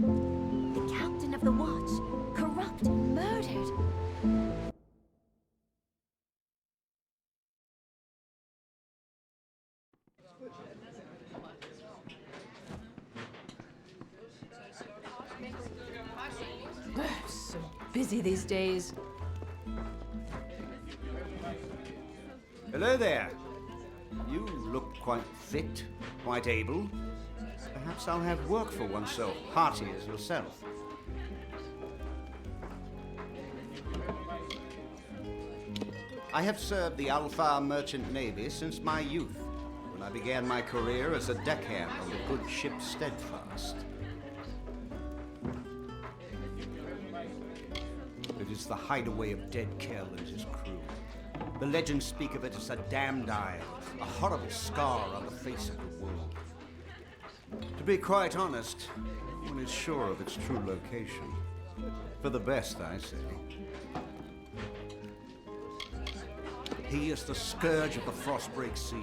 The captain of the watch, corrupt, murdered. So busy these days. Hello there. You look quite fit, quite able. Perhaps I'll have work for one so hearty as yourself. I have served the Alpha Merchant Navy since my youth, when I began my career as a deckhand on the good ship Steadfast. It is the hideaway of Dead Kel and his crew. The legends speak of it as a damned isle, a horrible scar on the face of the world. To be quite honest, no one is sure of its true location. For the best, I say. He is the scourge of the Frostbreak Sea,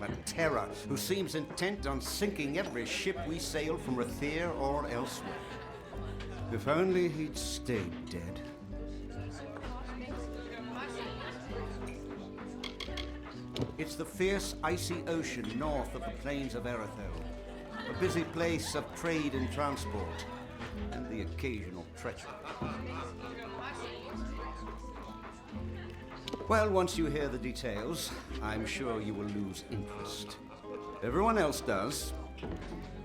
a terror who seems intent on sinking every ship we sail from Rathir or elsewhere. If only he'd stayed dead. It's the fierce, icy ocean north of the plains of Erythel, a busy place of trade and transport, and the occasional treachery. Well, once you hear the details, I'm sure you will lose interest. Everyone else does.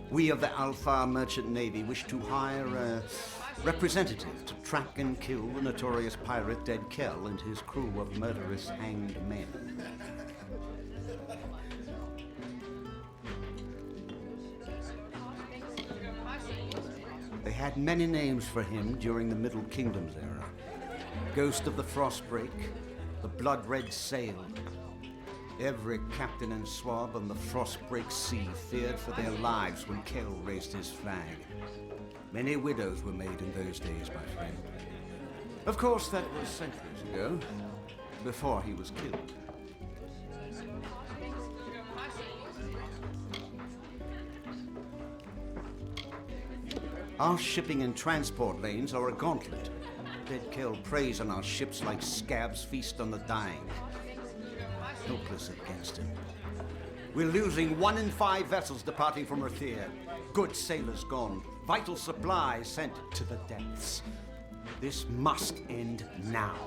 We of the Alpha Merchant Navy wish to hire a representative to track and kill the notorious pirate Dead Kel and his crew of murderous hanged men. They had many names for him during the Middle Kingdoms era. Ghost of the Frostbreak, the Blood-Red Sail. Every captain and swab on the Frostbreak Sea feared for their lives when Kel raised his flag. Many widows were made in those days, my friend. Of course, that was centuries ago, before he was killed. Our shipping and transport lanes are a gauntlet. Dead Kel preys on our ships like scabs feast on the dying. Helpless against him. We're losing 1 in 5 vessels departing from Rathir. Good sailors gone. Vital supplies sent to the depths. This must end now.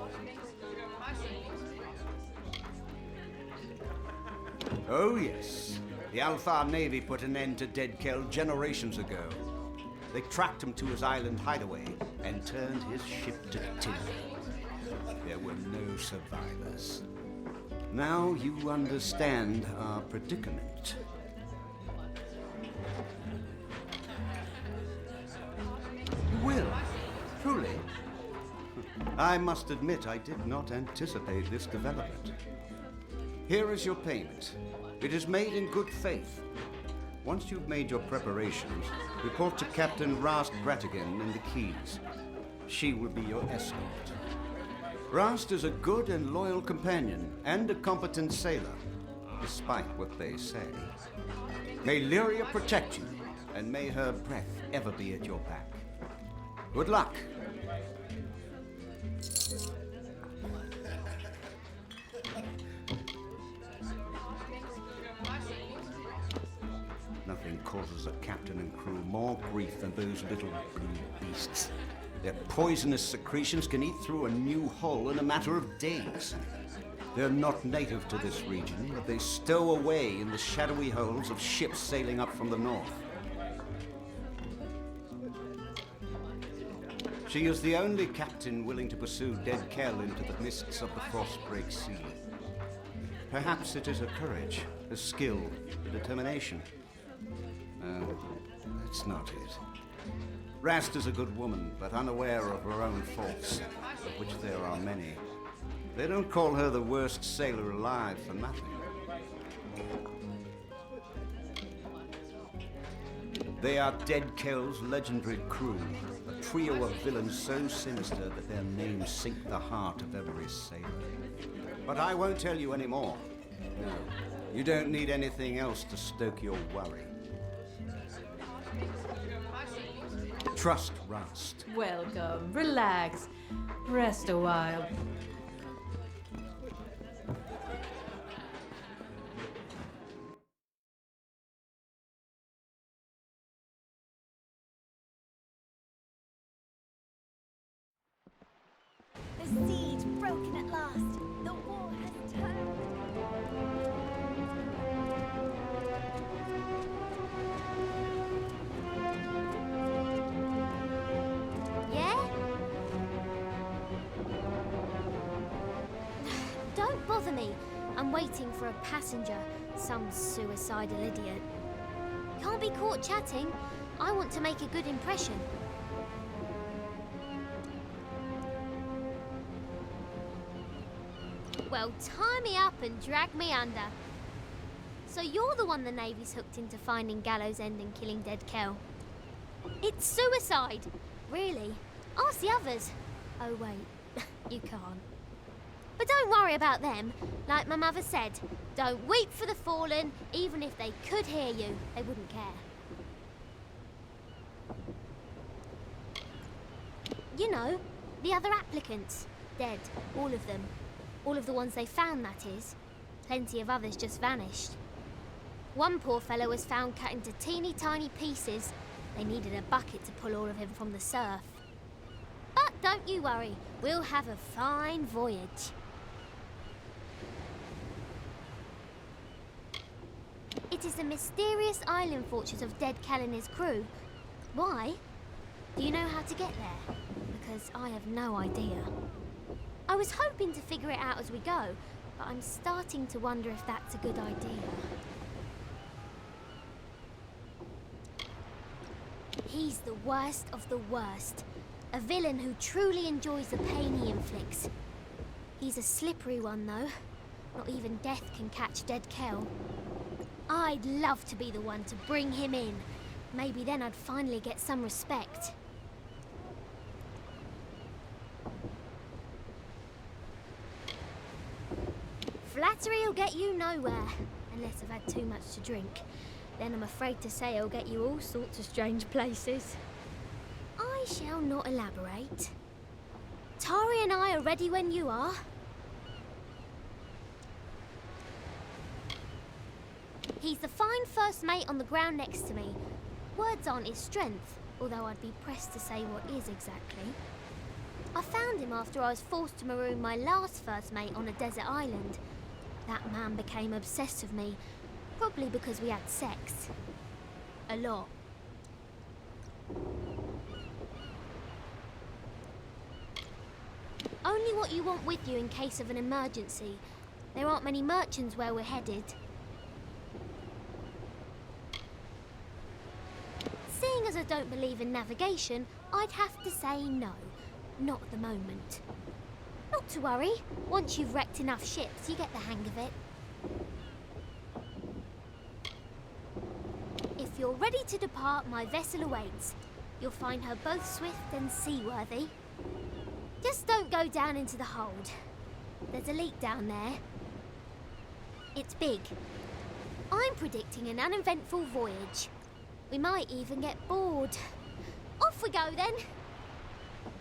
Oh yes, the Alpha Navy put an end to Dead Kel generations ago. They tracked him to his island hideaway and turned his ship to tinder. There were no survivors. Now you understand our predicament. You will, truly. I must admit I did not anticipate this development. Here is your payment. It is made in good faith. Once you've made your preparations, report to Captain Rast Bratigan in the Keys. She will be your escort. Rast is a good and loyal companion and a competent sailor, despite what they say. May Lyria protect you, and may her breath ever be at your back. Good luck. Nothing causes a captain and crew more grief than those little blue beasts. Their poisonous secretions can eat through a new hull in a matter of days. They're not native to this region, but they stow away in the shadowy holes of ships sailing up from the north. She is the only captain willing to pursue Dead Kel into the mists of the Frostbreak Sea. Perhaps it is her courage, her skill, her determination. No, that's not it. Rast is a good woman, but unaware of her own faults, of which there are many. They don't call her the worst sailor alive for nothing. They are Dead Kel's legendary crew, a trio of villains so sinister that their names sink the heart of every sailor. But I won't tell you any more. No, you don't need anything else to stoke your worry. trust rust. Welcome. Relax. Rest a while. The siege broken at last. The war has turned. Yeah? Don't bother me. I'm waiting for a passenger. Some suicidal idiot. Can't be caught chatting. I want to make a good impression. Well, tie me up and drag me under. So you're the one the Navy's hooked into finding Gallows End and killing Dead Kel. It's suicide! Really? Ask the others. Oh wait, you can't. But don't worry about them. Like my mother said, don't weep for the fallen. Even if they could hear you, they wouldn't care. You know, the other applicants. Dead, all of them. All of the ones they found, that is. Plenty of others just vanished. One poor fellow was found cut into teeny tiny pieces. They needed a bucket to pull all of him from the surf. But don't you worry, we'll have a fine voyage. It is the mysterious island fortress of Dead Kel and his crew. Why? Do you know how to get there? Because I have no idea. I was hoping to figure it out as we go, but I'm starting to wonder if that's a good idea. He's the worst of the worst. A villain who truly enjoys the pain he inflicts. He's a slippery one, though. Not even death can catch Dead Kel. I'd love to be the one to bring him in. Maybe then I'd finally get some respect. Flattery'll get you nowhere, unless I've had too much to drink. Then I'm afraid to say it'll get you all sorts of strange places. I shall not elaborate. Tari and I are ready when you are. He's the fine first mate on the ground next to me. Words aren't his strength, although I'd be pressed to say what is exactly. I found him after I was forced to maroon my last first mate on a desert island. That man became obsessed with me, probably because we had sex. A lot. Only what you want with you in case of an emergency. There aren't many merchants where we're headed. Seeing as I don't believe in navigation, I'd have to say no. Not at the moment. Not to worry. Once you've wrecked enough ships, you get the hang of it. If you're ready to depart, my vessel awaits. You'll find her both swift and seaworthy. Just don't go down into the hold. There's a leak down there. It's big. I'm predicting an uneventful voyage. We might even get bored. Off we go then.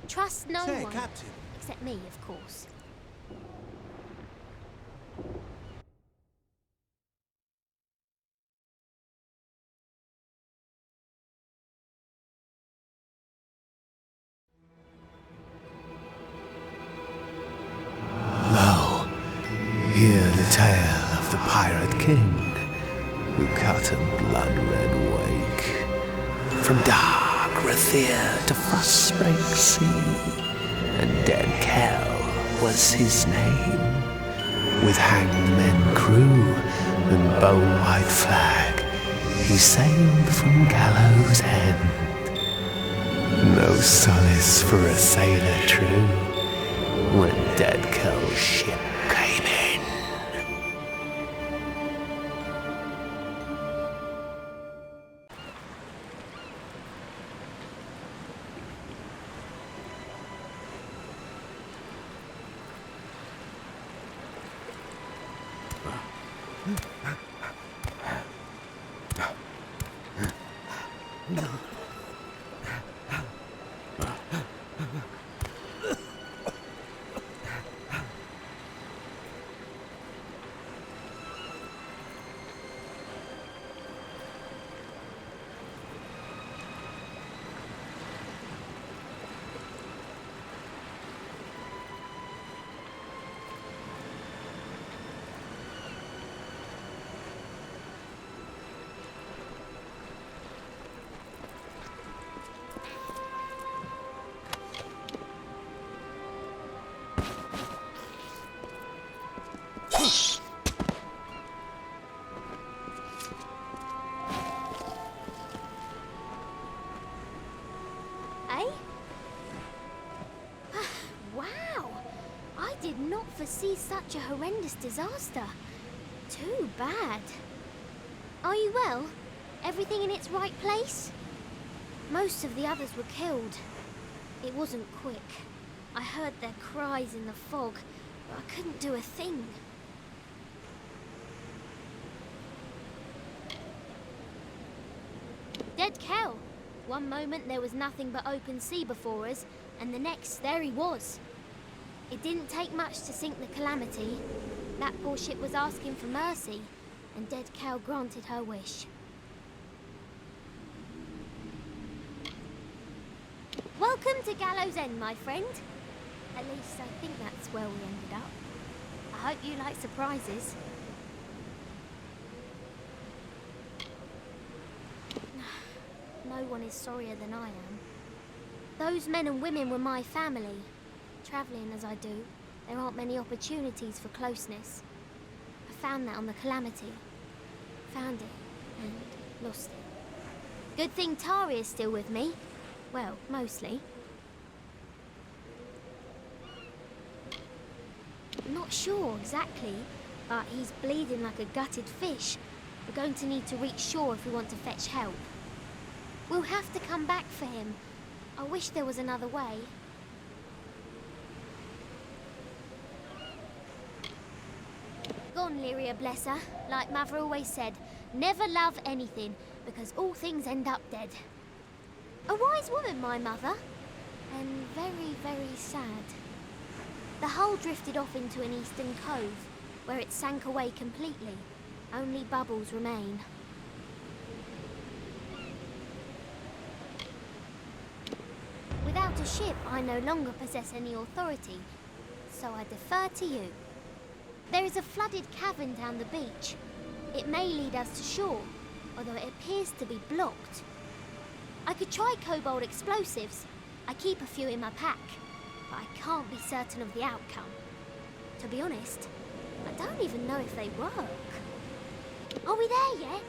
Trust no one. Captain. Except me, of course. Lo, hear the tale of the pirate king who cut a blood-red wake from dark Rathir to frostbreak sea. And Dead Kel was his name, with hanged men crew and bow-white flag, he sailed from Gallows End. No solace for a sailor true, when Dead Kel's ship came in. is such a horrendous disaster. Too bad. Are you well? Everything in its right place? Most of the others were killed. It wasn't quick. I heard their cries in the fog, but I couldn't do a thing. Dead Kel. One moment there was nothing but open sea before us, and the next there he was. It didn't take much to sink the Calamity. That poor ship was asking for mercy, and Dead Kel granted her wish. Welcome to Gallows End, my friend. At least I think that's where we ended up. I hope you like surprises. No one is sorrier than I am. Those men and women were my family. Travelling as I do, there aren't many opportunities for closeness. I found that on the Calamity. Found it and lost it. Good thing Tari is still with me. Well, mostly. Not sure exactly, but he's bleeding like a gutted fish. We're going to need to reach shore if we want to fetch help. We'll have to come back for him. I wish there was another way. Gone, Lyria, bless her. Like Mother always said, never love anything, because all things end up dead. A wise woman, my mother. And very, very sad. The hull drifted off into an eastern cove, where it sank away completely. Only bubbles remain. Without a ship, I no longer possess any authority, so I defer to you. There is a flooded cavern down the beach. It may lead us to shore, although it appears to be blocked. I could try cobalt explosives. I keep a few in my pack, but I can't be certain of the outcome. To be honest, I don't even know if they work. Are we there yet?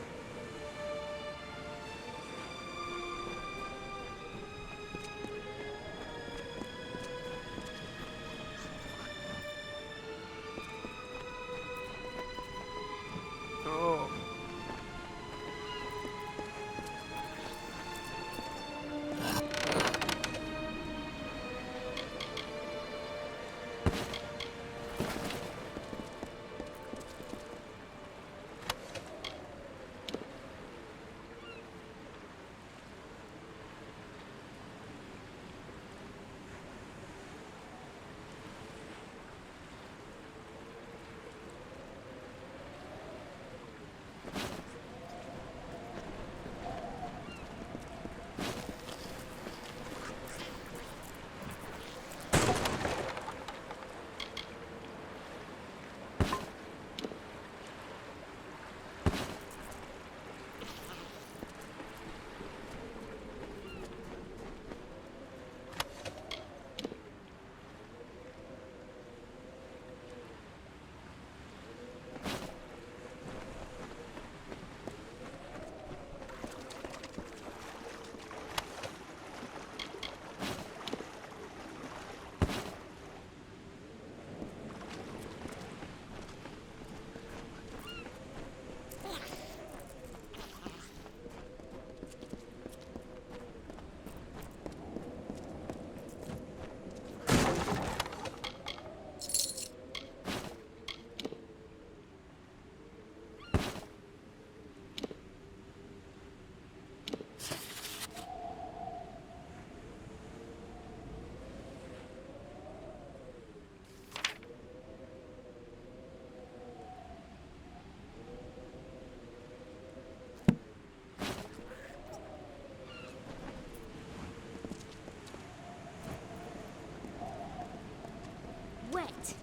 Wet.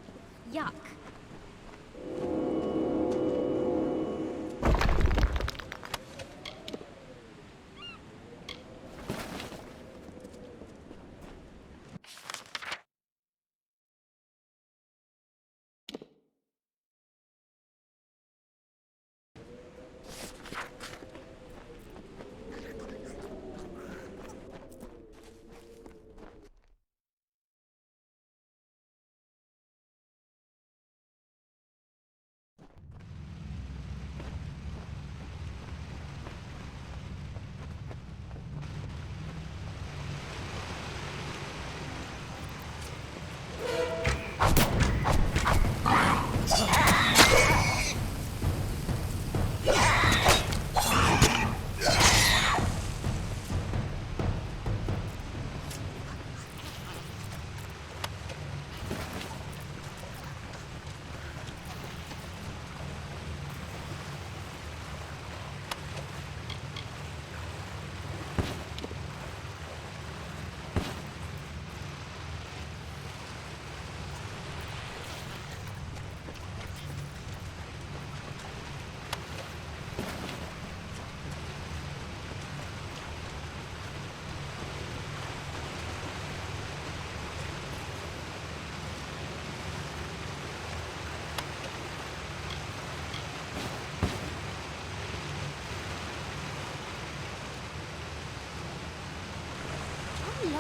Yuck.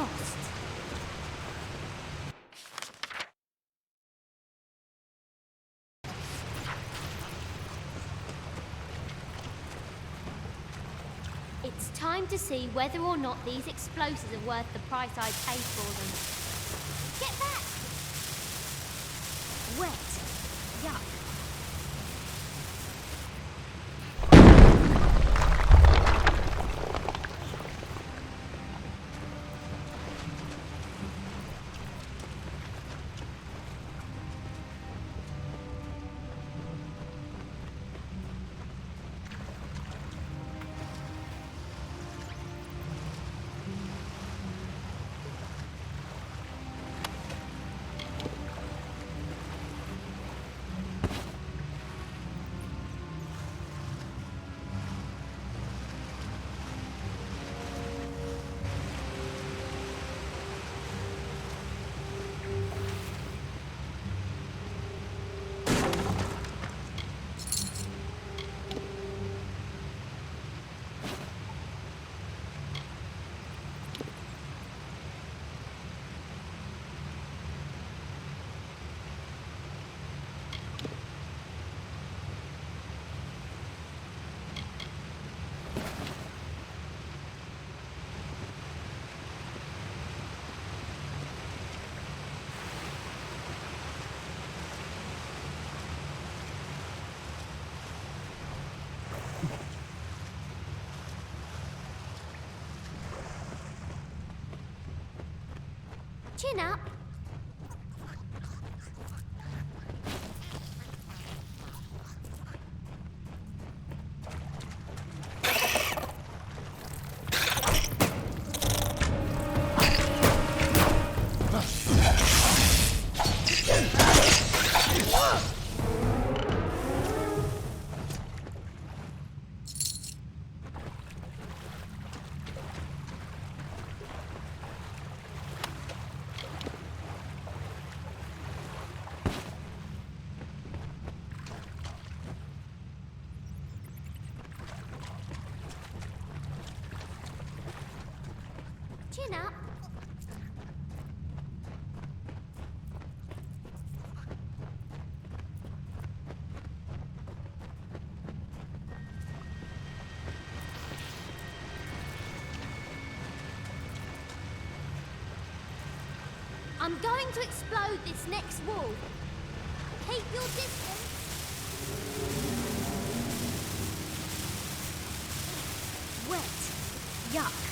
cost. It's time to see whether or not these explosives are worth the price I paid for them. Get back! Wet. Yuck. Chin up. Chin up. I'm going to explode this next wall. Keep your distance. Wet. Yuck.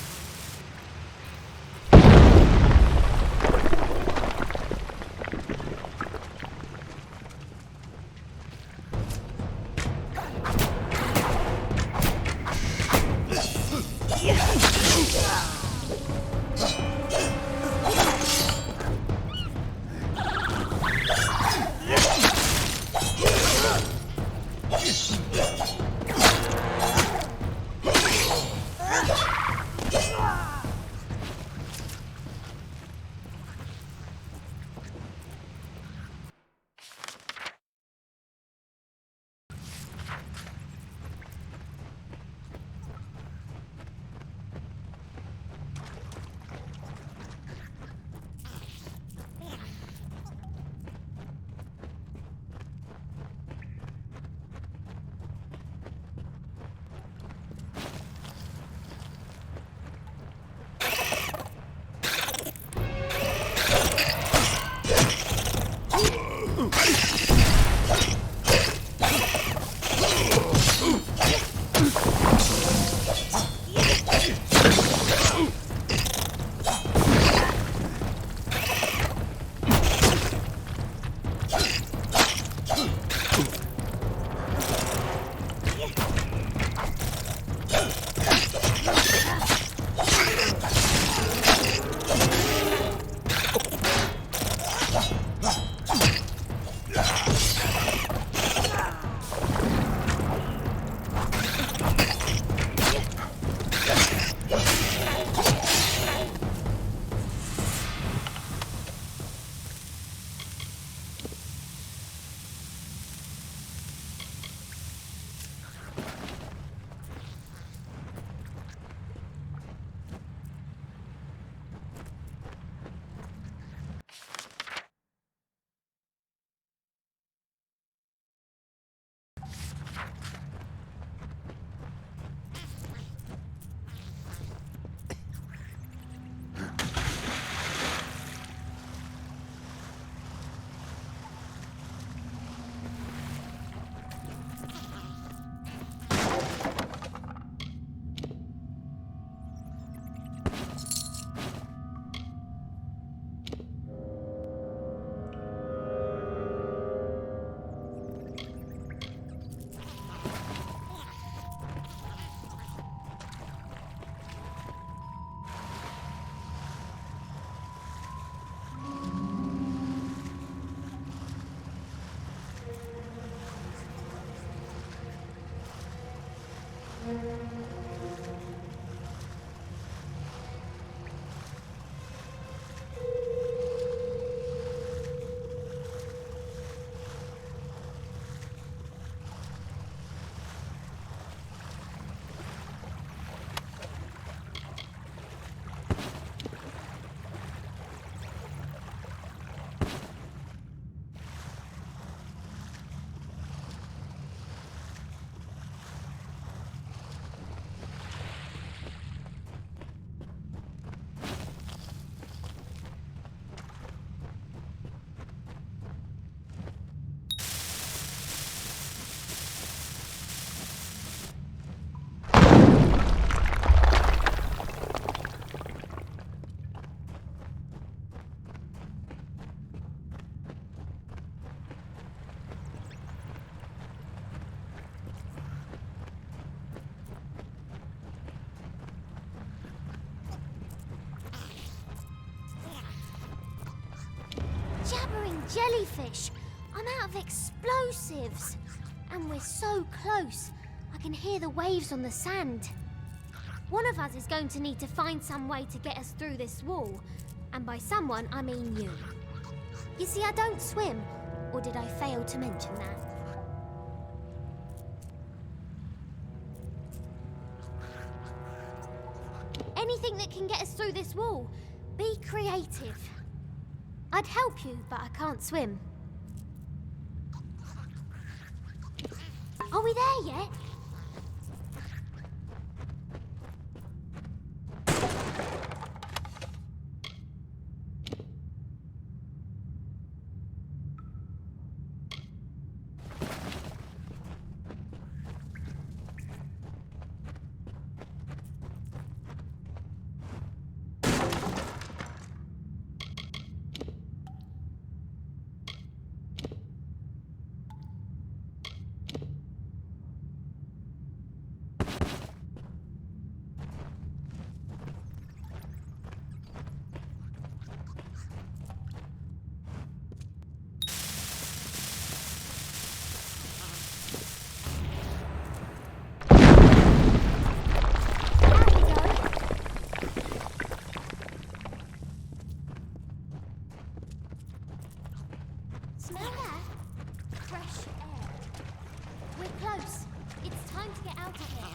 Jabbering jellyfish! I'm out of explosives! And we're so close, I can hear the waves on the sand. One of us is going to need to find some way to get us through this wall. And by someone, I mean you. You see, I don't swim. Or did I fail to mention that? Anything that can get us through this wall. Be creative. I'd help you, but I can't swim. Are we there yet? Smell that? Fresh air. We're close. It's time to get out of here.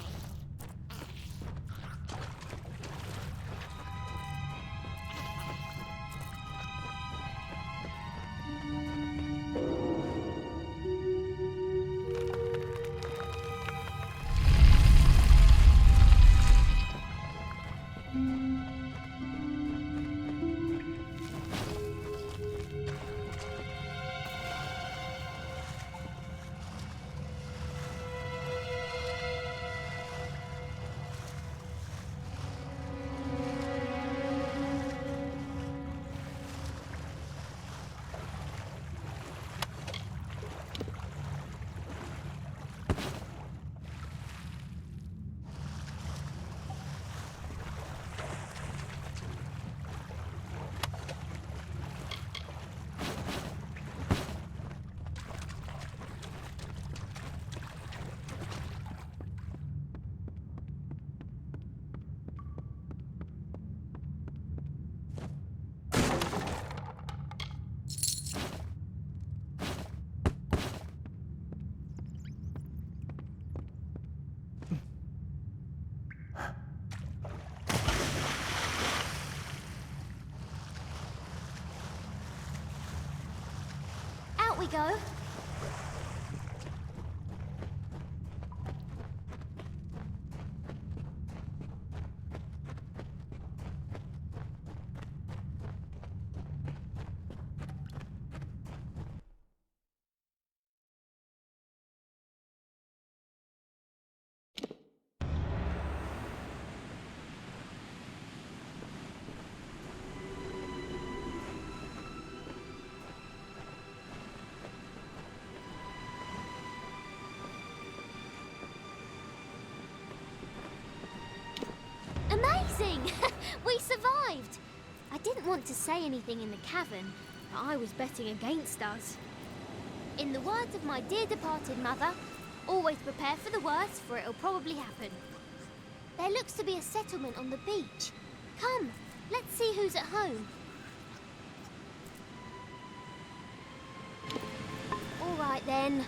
Out we go. Amazing! We survived! I didn't want to say anything in the cavern, but I was betting against us. In the words of my dear departed mother, always prepare for the worst, for it'll probably happen. There looks to be a settlement on the beach. Come, let's see who's at home. All right then.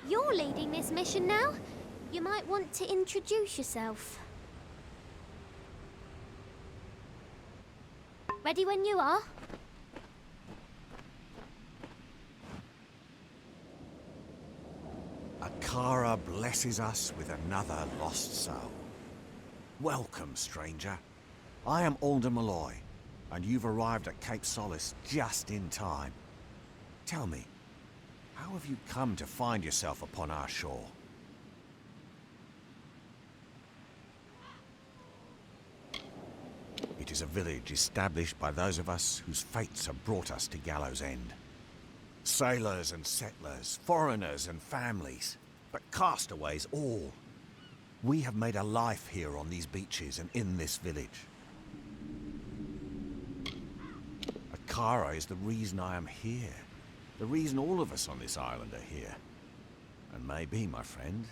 You're leading this mission now. You might want to introduce yourself. Ready when you are. Akara blesses us with another lost soul. Welcome, stranger. I am Alder Malloy, and you've arrived at Cape Solace just in time. Tell me, how have you come to find yourself upon our shore? It is a village established by those of us whose fates have brought us to Gallows End. Sailors and settlers, foreigners and families, but castaways all. We have made a life here on these beaches and in this village. Akara is the reason I am here. The reason all of us on this island are here. And maybe, my friend,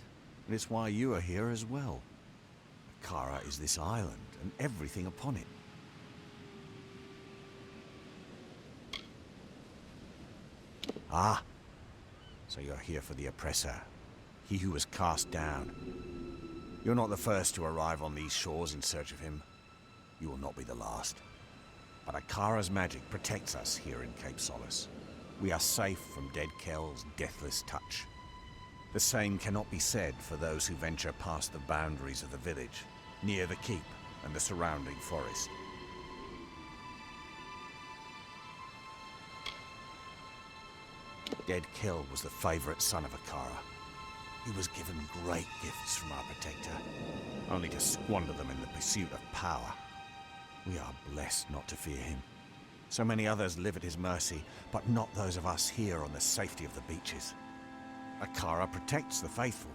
it's why you are here as well. Akara is this island and everything upon it. Ah, so you're here for the oppressor, he who was cast down. You're not the first to arrive on these shores in search of him. You will not be the last. But Akara's magic protects us here in Cape Solace. We are safe from Dead Kel's deathless touch. The same cannot be said for those who venture past the boundaries of the village, near the keep and the surrounding forest. Dead Kel was the favorite son of Akara. He was given great gifts from our protector, only to squander them in the pursuit of power. We are blessed not to fear him. So many others live at his mercy, but not those of us here on the safety of the beaches. Akara protects the faithful.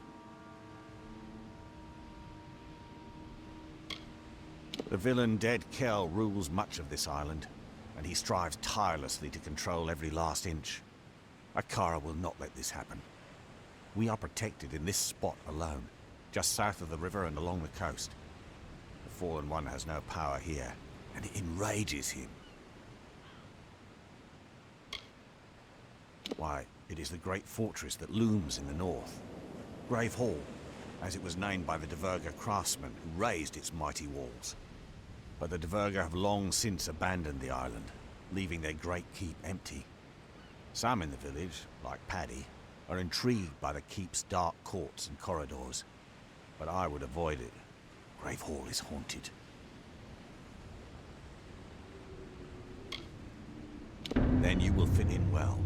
The villain Dead Kel rules much of this island, and he strives tirelessly to control every last inch. Akara will not let this happen. We are protected in this spot alone, just south of the river and along the coast. The Fallen One has no power here, and it enrages him. Why, it is the great fortress that looms in the north. Grave Hall, as it was named by the Diverga craftsmen who raised its mighty walls. But the Diverga have long since abandoned the island, leaving their great keep empty. Some in the village, like Paddy, are intrigued by the keep's dark courts and corridors. But I would avoid it. Grave Hall is haunted. Then you will fit in well.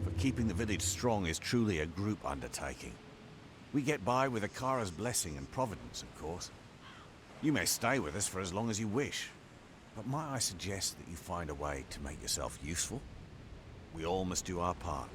For keeping the village strong is truly a group undertaking. We get by with Akara's blessing and providence, of course. You may stay with us for as long as you wish. But might I suggest that you find a way to make yourself useful? We all must do our part.